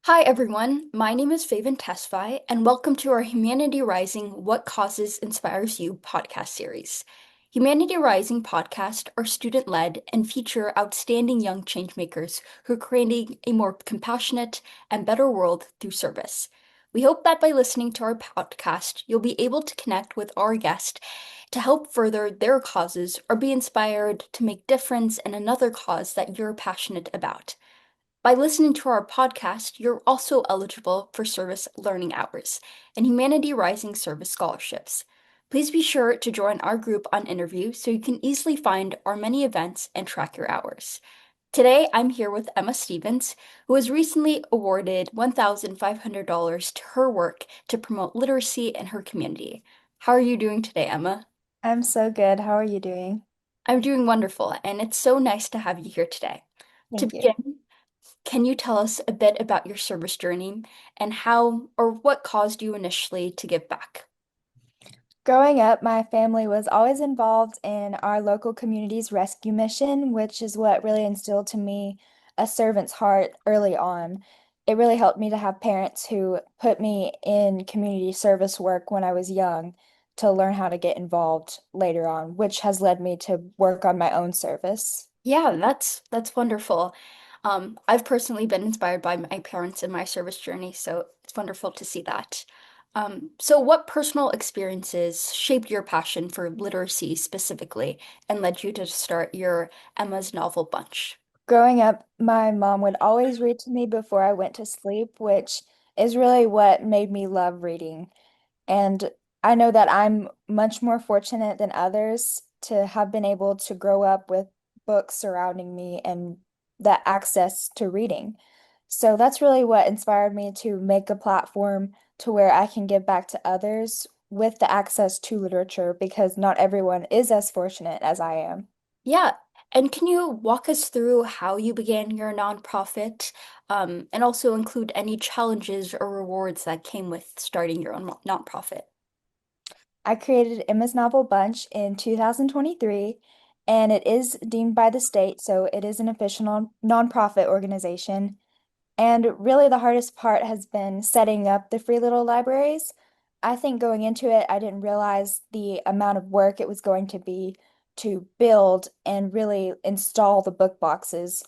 Hi everyone, my name is Feven Tesfaye, and welcome to our Humanity Rising What Causes Inspires You podcast series. Humanity Rising podcast are student-led and feature outstanding young changemakers who are creating a more compassionate and better world through service. We hope that by listening to our podcast, you'll be able to connect with our guest to help further their causes or be inspired to make difference in another cause that you're passionate about. By listening to our podcast, you're also eligible for service learning hours and Humanity Rising service scholarships. Please be sure to join our group on interview so you can easily find our many events and track your hours. Today, I'm here with Emma Stevens, who was recently awarded $1,500 to her work to promote literacy in her community. How are you doing today, Emma? I'm so good. How are you doing? I'm doing wonderful, and it's so nice to have you here today. To Thank you. begin, can you tell us a bit about your service journey and how or what caused you initially to give back? Growing up, my family was always involved in our local community's rescue mission, which is what really instilled to me a servant's heart early on. It really helped me to have parents who put me in community service work when I was young to learn how to get involved later on, which has led me to work on my own service. Yeah, that's wonderful. I've personally been inspired by my parents in my service journey, so it's wonderful to see that. So what personal experiences shaped your passion for literacy specifically and led you to start your Emma's Novel Bunch? Growing up, my mom would always read to me before I went to sleep, which is really what made me love reading. And I know that I'm much more fortunate than others to have been able to grow up with books surrounding me and the access to reading. So that's really what inspired me to make a platform to where I can give back to others with the access to literature because not everyone is as fortunate as I am. Yeah. And can you walk us through how you began your nonprofit, and also include any challenges or rewards that came with starting your own nonprofit? I created Emma's Novel Bunch in 2023, and it is deemed by the state, so it is an official nonprofit organization. And really, the hardest part has been setting up the free little libraries. I think going into it, I didn't realize the amount of work it was going to be to build and really install the book boxes.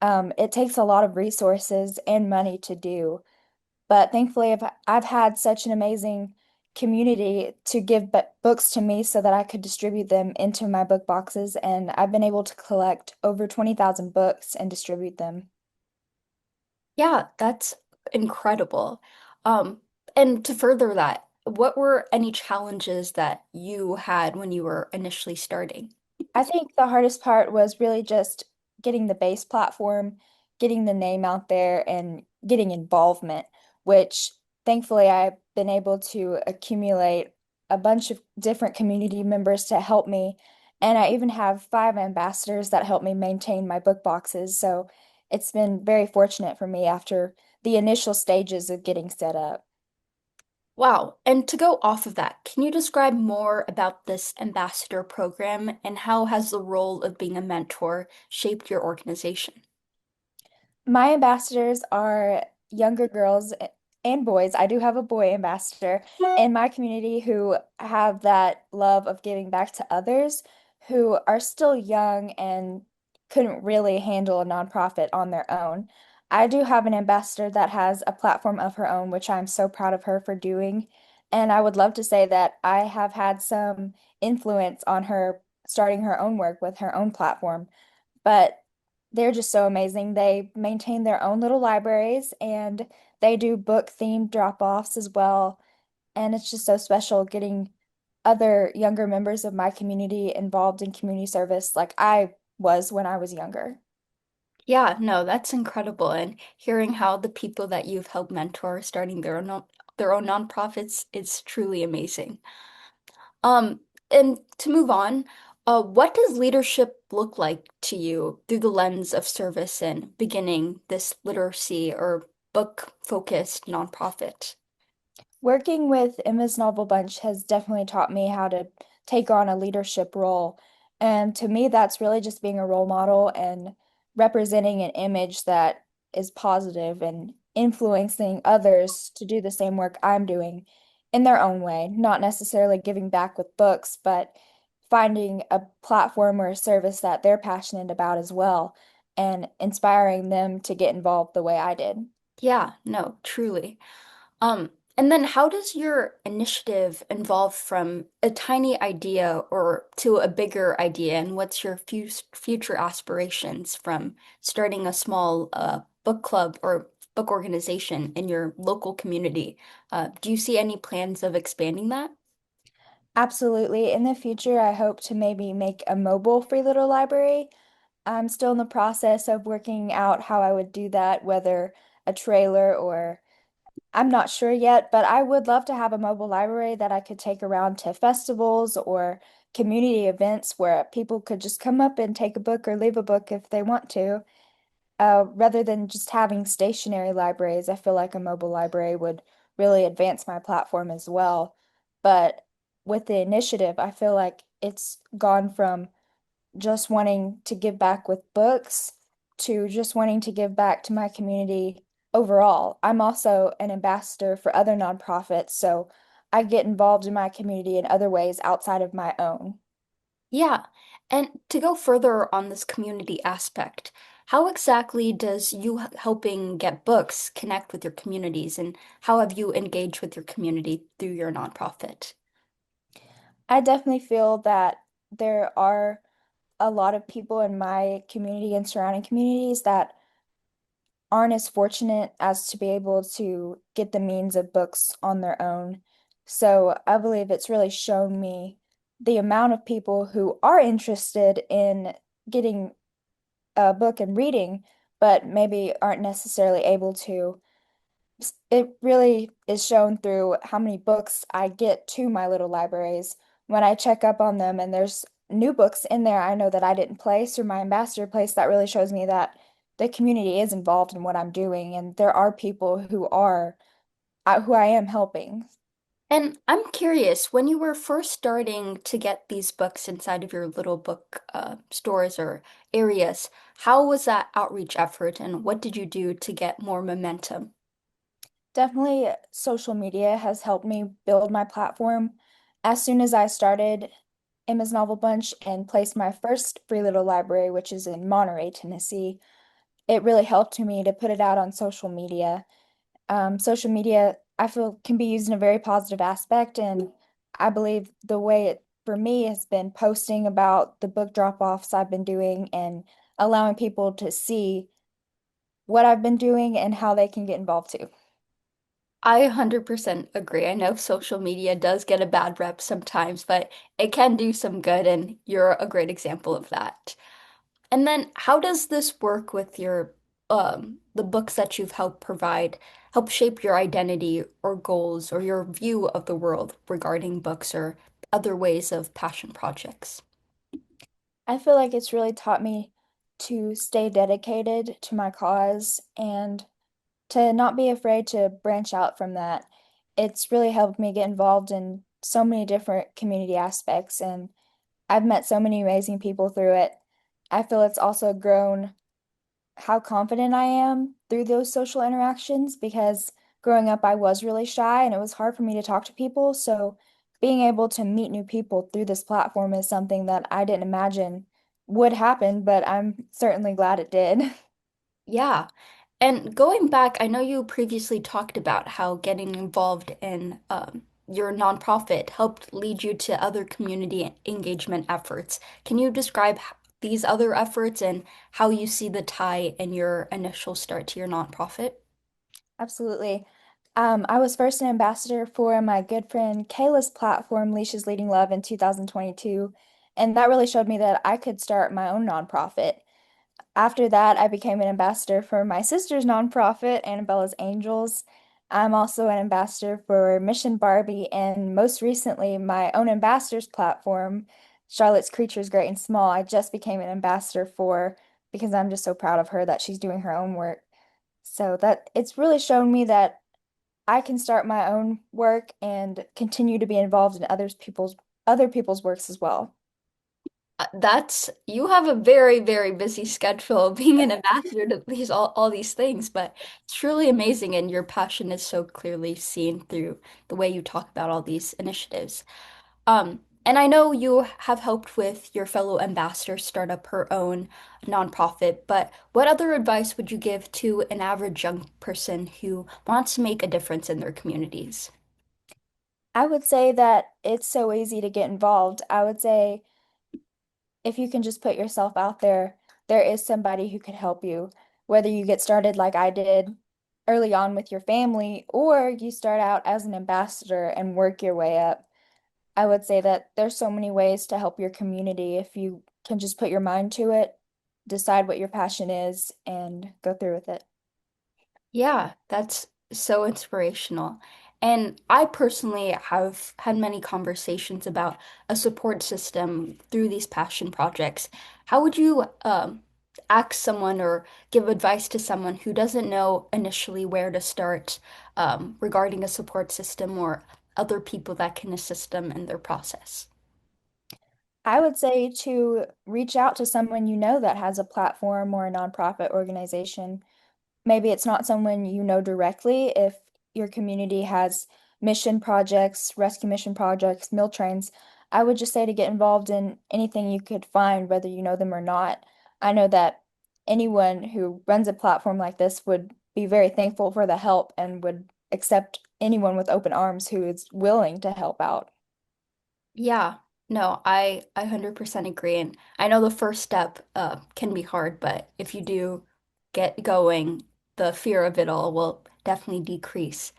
It takes a lot of resources and money to do. But thankfully, I've had such an amazing community to give books to me so that I could distribute them into my book boxes, and I've been able to collect over 20,000 books and distribute them. Yeah, that's incredible. Um, and to further that, what were any challenges that you had when you were initially starting? I think the hardest part was really just getting the base platform, getting the name out there, and getting involvement, which thankfully I've been able to accumulate a bunch of different community members to help me. And I even have 5 ambassadors that help me maintain my book boxes. So it's been very fortunate for me after the initial stages of getting set up. Wow. And to go off of that, can you describe more about this ambassador program and how has the role of being a mentor shaped your organization? My ambassadors are younger girls and boys. I do have a boy ambassador in my community who have that love of giving back to others who are still young and couldn't really handle a nonprofit on their own. I do have an ambassador that has a platform of her own, which I'm so proud of her for doing. And I would love to say that I have had some influence on her starting her own work with her own platform. But they're just so amazing. They maintain their own little libraries and they do book themed drop-offs as well. And it's just so special getting other younger members of my community involved in community service like I was when I was younger. Yeah, no, that's incredible. And hearing how the people that you've helped mentor starting their own nonprofits is truly amazing. Um, and to move on, what does leadership look like to you through the lens of service and beginning this literacy or book-focused nonprofit? Working with Emma's Novel Bunch has definitely taught me how to take on a leadership role. And to me, that's really just being a role model and representing an image that is positive and influencing others to do the same work I'm doing in their own way, not necessarily giving back with books, but finding a platform or a service that they're passionate about as well and inspiring them to get involved the way I did. Yeah, no, truly. And then how does your initiative evolve from a tiny idea or to a bigger idea? And what's your future aspirations from starting a small book club or book organization in your local community? Do you see any plans of expanding that? Absolutely. In the future, I hope to maybe make a mobile free little library. I'm still in the process of working out how I would do that, whether a trailer or I'm not sure yet, but I would love to have a mobile library that I could take around to festivals or community events where people could just come up and take a book or leave a book if they want to. Rather than just having stationary libraries, I feel like a mobile library would really advance my platform as well. But with the initiative, I feel like it's gone from just wanting to give back with books to just wanting to give back to my community overall. I'm also an ambassador for other nonprofits, so I get involved in my community in other ways outside of my own. Yeah. And to go further on this community aspect, how exactly does you helping get books connect with your communities, and how have you engaged with your community through your nonprofit? I definitely feel that there are a lot of people in my community and surrounding communities that aren't as fortunate as to be able to get the means of books on their own. So I believe it's really shown me the amount of people who are interested in getting a book and reading, but maybe aren't necessarily able to. It really is shown through how many books I get to my little libraries. When I check up on them and there's new books in there I know that I didn't place or my ambassador placed, that really shows me that the community is involved in what I'm doing and there are people who I am helping. And I'm curious, when you were first starting to get these books inside of your little book stores or areas, how was that outreach effort and what did you do to get more momentum? Definitely social media has helped me build my platform. As soon as I started Emma's Novel Bunch and placed my first free little library, which is in Monterey, Tennessee, it really helped me to put it out on social media. Social media, I feel, can be used in a very positive aspect, and I believe the way it for me has been posting about the book drop-offs I've been doing and allowing people to see what I've been doing and how they can get involved too. I 100% agree. I know social media does get a bad rep sometimes, but it can do some good, and you're a great example of that. And then how does this work with your the books that you've helped provide, help shape your identity or goals or your view of the world regarding books or other ways of passion projects? I feel like it's really taught me to stay dedicated to my cause and to not be afraid to branch out from that. It's really helped me get involved in so many different community aspects, and I've met so many amazing people through it. I feel it's also grown how confident I am through those social interactions because growing up I was really shy and it was hard for me to talk to people. So being able to meet new people through this platform is something that I didn't imagine would happen, but I'm certainly glad it did. Yeah. And going back, I know you previously talked about how getting involved in your nonprofit helped lead you to other community engagement efforts. Can you describe these other efforts and how you see the tie in your initial start to your nonprofit? Absolutely. I was first an ambassador for my good friend Kayla's platform, Leashes Leading Love, in 2022, and that really showed me that I could start my own nonprofit. After that, I became an ambassador for my sister's nonprofit, Annabella's Angels. I'm also an ambassador for Mission Barbie, and most recently, my own ambassador's platform, Charlotte's Creatures Great and Small. I just became an ambassador for because I'm just so proud of her that she's doing her own work. So that it's really shown me that I can start my own work and continue to be involved in other people's works as well. That's you have a very, very busy schedule being an ambassador to all these things, but it's truly amazing and your passion is so clearly seen through the way you talk about all these initiatives. And I know you have helped with your fellow ambassador start up her own nonprofit, but what other advice would you give to an average young person who wants to make a difference in their communities? I would say that it's so easy to get involved. I would say if you can just put yourself out there, there is somebody who could help you. Whether you get started like I did early on with your family, or you start out as an ambassador and work your way up. I would say that there's so many ways to help your community if you can just put your mind to it, decide what your passion is, and go through with it. Yeah, that's so inspirational. And I personally have had many conversations about a support system through these passion projects. How would you ask someone or give advice to someone who doesn't know initially where to start regarding a support system or other people that can assist them in their process? I would say to reach out to someone you know that has a platform or a nonprofit organization. Maybe it's not someone you know directly. If your community has mission projects, rescue mission projects, meal trains, I would just say to get involved in anything you could find, whether you know them or not. I know that anyone who runs a platform like this would be very thankful for the help and would accept anyone with open arms who is willing to help out. Yeah, no, I 100% agree. And I know the first step can be hard, but if you do get going, the fear of it all will definitely decrease.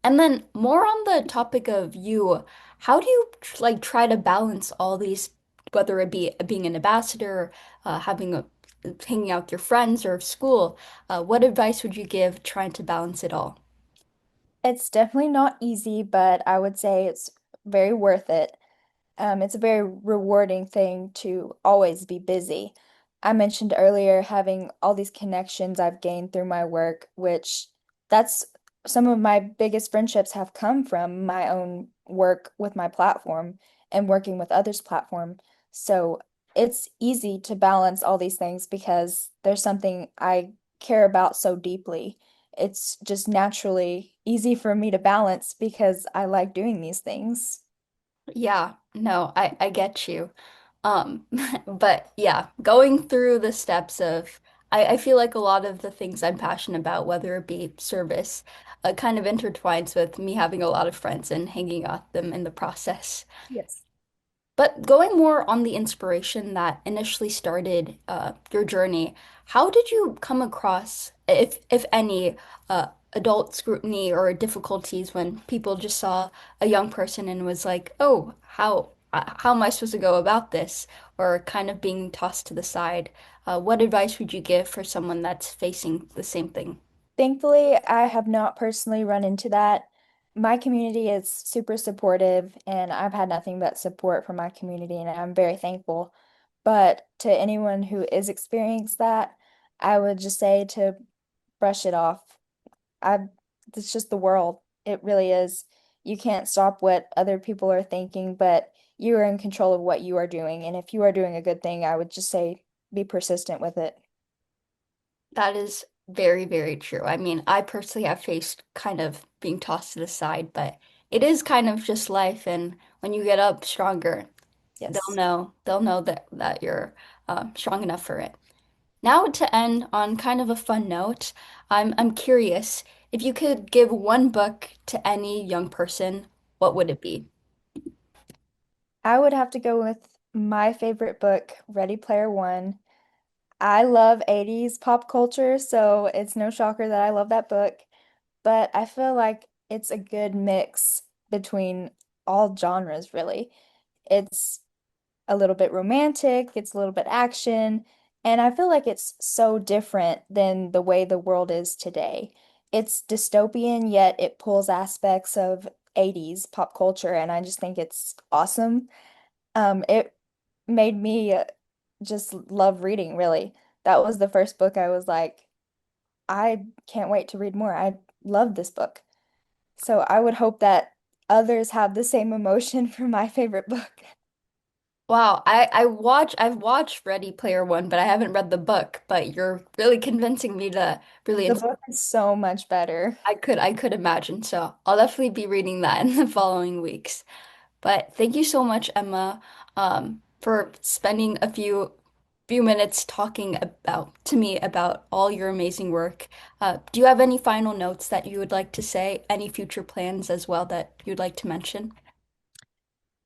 And then more on the topic of you, how do you like try to balance all these, whether it be being an ambassador, having a hanging out with your friends or school, what advice would you give trying to balance it all? It's definitely not easy, but I would say it's very worth it. It's a very rewarding thing to always be busy. I mentioned earlier having all these connections I've gained through my work, which that's some of my biggest friendships have come from my own work with my platform and working with others' platform. So it's easy to balance all these things because there's something I care about so deeply. It's just naturally easy for me to balance because I like doing these things. Yeah, no, I get you. Um, but yeah, going through the steps of, I feel like a lot of the things I'm passionate about, whether it be service, kind of intertwines with me having a lot of friends and hanging out with them in the process. Yes. But going more on the inspiration that initially started your journey, how did you come across, if any, adult scrutiny or difficulties when people just saw a young person and was like, "Oh, how am I supposed to go about this?" Or kind of being tossed to the side? What advice would you give for someone that's facing the same thing? Thankfully, I have not personally run into that. My community is super supportive, and I've had nothing but support from my community, and I'm very thankful. But to anyone who is experiencing that, I would just say to brush it off. I, it's just the world. It really is. You can't stop what other people are thinking, but you are in control of what you are doing. And if you are doing a good thing, I would just say be persistent with it. That is very, very true. I mean, I personally have faced kind of being tossed to the side, but it is kind of just life. And when you get up stronger, Yes. they'll know that you're strong enough for it. Now to end on kind of a fun note, I'm curious if you could give one book to any young person, what would it be? I would have to go with my favorite book, Ready Player One. I love 80s pop culture, so it's no shocker that I love that book. But I feel like it's a good mix between all genres, really. It's a little bit romantic, it's a little bit action, and I feel like it's so different than the way the world is today. It's dystopian, yet it pulls aspects of 80s pop culture, and I just think it's awesome. It made me just love reading, really. That was the first book I was like, I can't wait to read more. I love this book. So I would hope that others have the same emotion for my favorite book. Wow, I've watched Ready Player One, but I haven't read the book, but you're really convincing me to really The book is so much better. I could imagine. So I'll definitely be reading that in the following weeks. But thank you so much, Emma, for spending a few minutes talking about to me about all your amazing work. Do you have any final notes that you would like to say? Any future plans as well that you'd like to mention?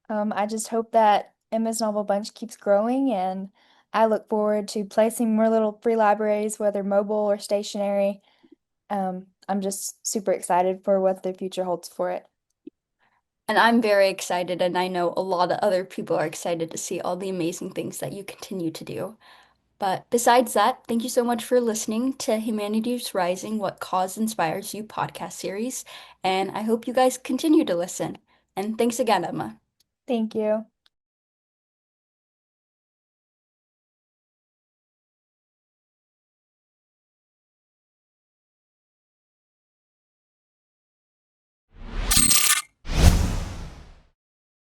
I just hope that Emma's Novel Bunch keeps growing, and I look forward to placing more little free libraries, whether mobile or stationary. I'm just super excited for what the future holds for it. And I'm very excited, and I know a lot of other people are excited to see all the amazing things that you continue to do. But besides that, thank you so much for listening to Humanity's Rising, What Cause Inspires You podcast series. And I hope you guys continue to listen. And thanks again, Emma. Thank you.